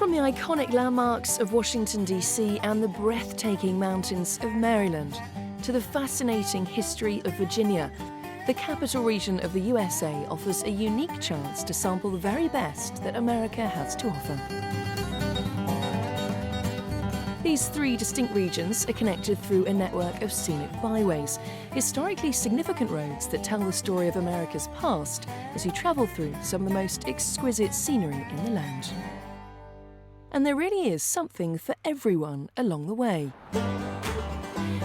From the iconic landmarks of Washington, D.C. and the breathtaking mountains of Maryland to the fascinating history of Virginia, the capital region of the USA offers a unique chance to sample the very best that America has to offer. These three distinct regions are connected through a network of scenic byways, historically significant roads that tell the story of America's past as you travel through some of the most exquisite scenery in the land. And there really is something for everyone along the way.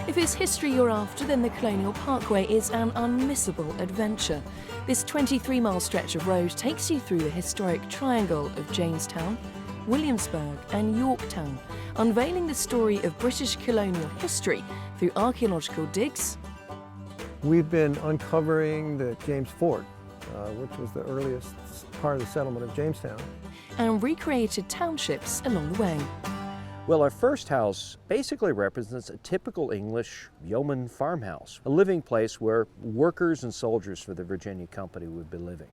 If it's history you're after, then the Colonial Parkway is an unmissable adventure. This 23-mile stretch of road takes you through the historic triangle of Jamestown, Williamsburg and Yorktown, unveiling the story of British colonial history through archaeological digs. We've been uncovering the James Fort, which was the earliest part of the settlement of Jamestown, and recreated townships along the way. Well, our first house basically represents a typical English yeoman farmhouse, a living place where workers and soldiers for the Virginia Company would be living.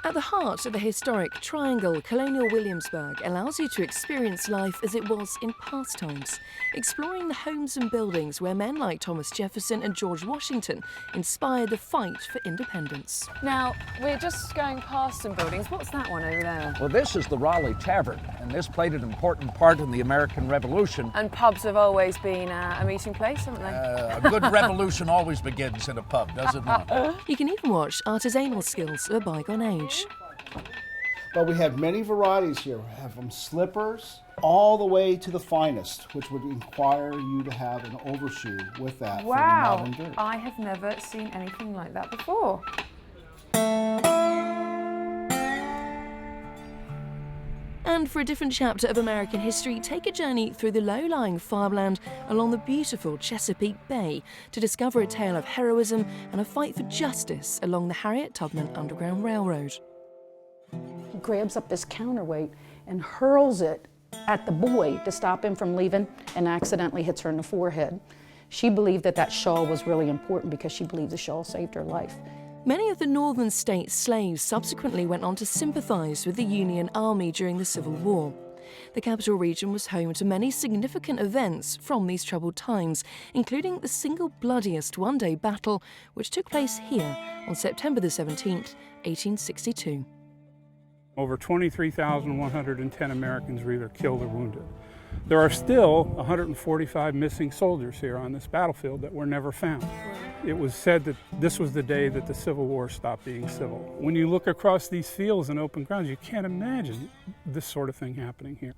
At the heart of the historic triangle, colonial Williamsburg allows you to experience life as it was in past times, exploring the homes and buildings where men like Thomas Jefferson and George Washington inspired the fight for independence. Now, we're just going past some buildings. What's that one over there? Well, this is the Raleigh Tavern, and this played an important part in the American Revolution. And pubs have always been a meeting place, haven't they? A good revolution always begins in a pub, does it not? You can even watch artisanal skills of a bygone age. But we have many varieties here. We have from slippers all the way to the finest, which would require you to have an overshoe with that for the modern dirt. I have never seen anything like that before. And for a different chapter of American history, take a journey through the low-lying farmland along the beautiful Chesapeake Bay to discover a tale of heroism and a fight for justice along the Harriet Tubman Underground Railroad. He grabs up this counterweight and hurls it at the boy to stop him from leaving and accidentally hits her in the forehead. She believed that that shawl was really important because she believed the shawl saved her life. Many of the northern states' slaves subsequently went on to sympathise with the Union Army during the Civil War. The capital region was home to many significant events from these troubled times, including the single bloodiest one-day battle which took place here on September the 17th, 1862. Over 23,110 Americans were either killed or wounded. There are still 145 missing soldiers here on this battlefield that were never found. It was said that this was the day that the Civil War stopped being civil. When you look across these fields and open grounds, you can't imagine this sort of thing happening here.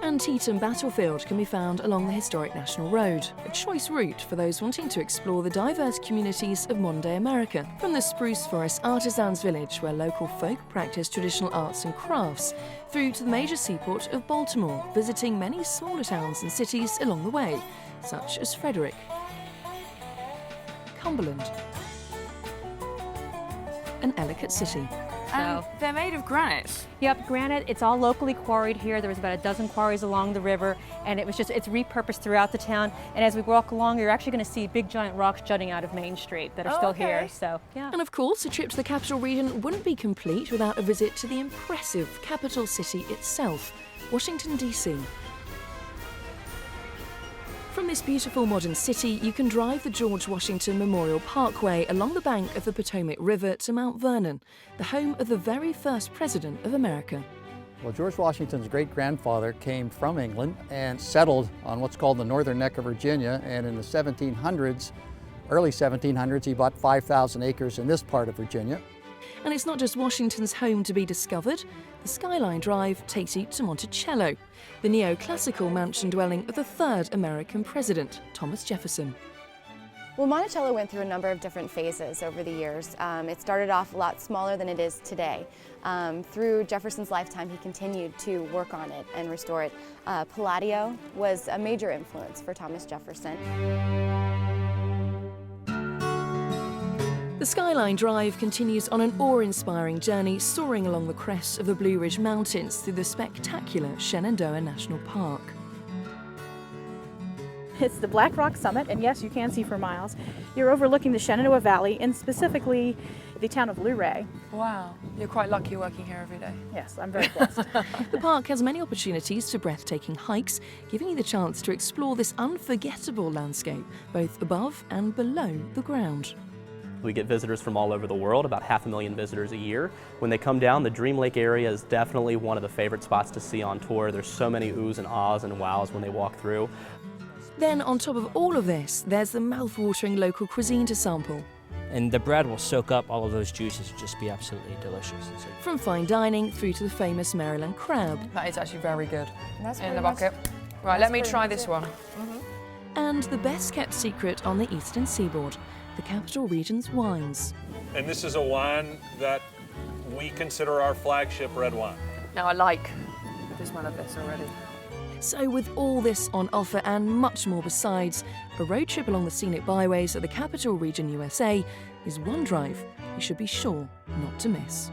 Antietam Battlefield can be found along the historic National Road, a choice route for those wanting to explore the diverse communities of modern-day America, from the Spruce Forest Artisans Village, where local folk practice traditional arts and crafts, through to the major seaport of Baltimore, visiting many smaller towns and cities along the way, such as Frederick, Cumberland, and Ellicott City. They're made of granite. Yep, granite. It's all locally quarried here. There was about a dozen quarries along the river, and it's repurposed throughout the town. And as we walk along, you're actually going to see big giant rocks jutting out of Main Street that are still here. So, yeah. And of course, a trip to the capital region wouldn't be complete without a visit to the impressive capital city itself, Washington, D.C. From this beautiful modern city, you can drive the George Washington Memorial Parkway along the bank of the Potomac River to Mount Vernon, the home of the very first president of America. Well, George Washington's great-grandfather came from England and settled on what's called the northern neck of Virginia, and in the 1700s, early 1700s, he bought 5,000 acres in this part of Virginia. And it's not just Washington's home to be discovered. The Skyline Drive takes you to Monticello, the neoclassical mansion dwelling of the third American president, Thomas Jefferson. Well, Monticello went through a number of different phases over the years. It started off a lot smaller than it is today. Through Jefferson's lifetime, he continued to work on it and restore it. Palladio was a major influence for Thomas Jefferson. The Skyline Drive continues on an awe-inspiring journey soaring along the crests of the Blue Ridge Mountains through the spectacular Shenandoah National Park. It's the Black Rock Summit, and yes, you can see for miles. You're overlooking the Shenandoah Valley, and specifically the town of Luray. Wow, you're quite lucky working here every day. Yes, I'm very blessed. The park has many opportunities for breathtaking hikes, giving you the chance to explore this unforgettable landscape, both above and below the ground. We get visitors from all over the world, about 500,000 visitors a year. When they come down, the Dream Lake area is definitely one of the favorite spots to see on tour. There's so many oohs and ahs and wows when they walk through. Then on top of all of this, there's the mouth-watering local cuisine to sample. And the bread will soak up all of those juices and just be absolutely delicious. From fine dining through to the famous Maryland crab. That is actually very good. That's in the bucket. Right, let me try this one. And the best-kept secret on the eastern seaboard, the Capital Region's wines. And this is a wine that we consider our flagship red wine. Now I like the smell of this already. So with all this on offer and much more besides, a road trip along the Scenic Byways of the Capital Region USA is one drive you should be sure not to miss.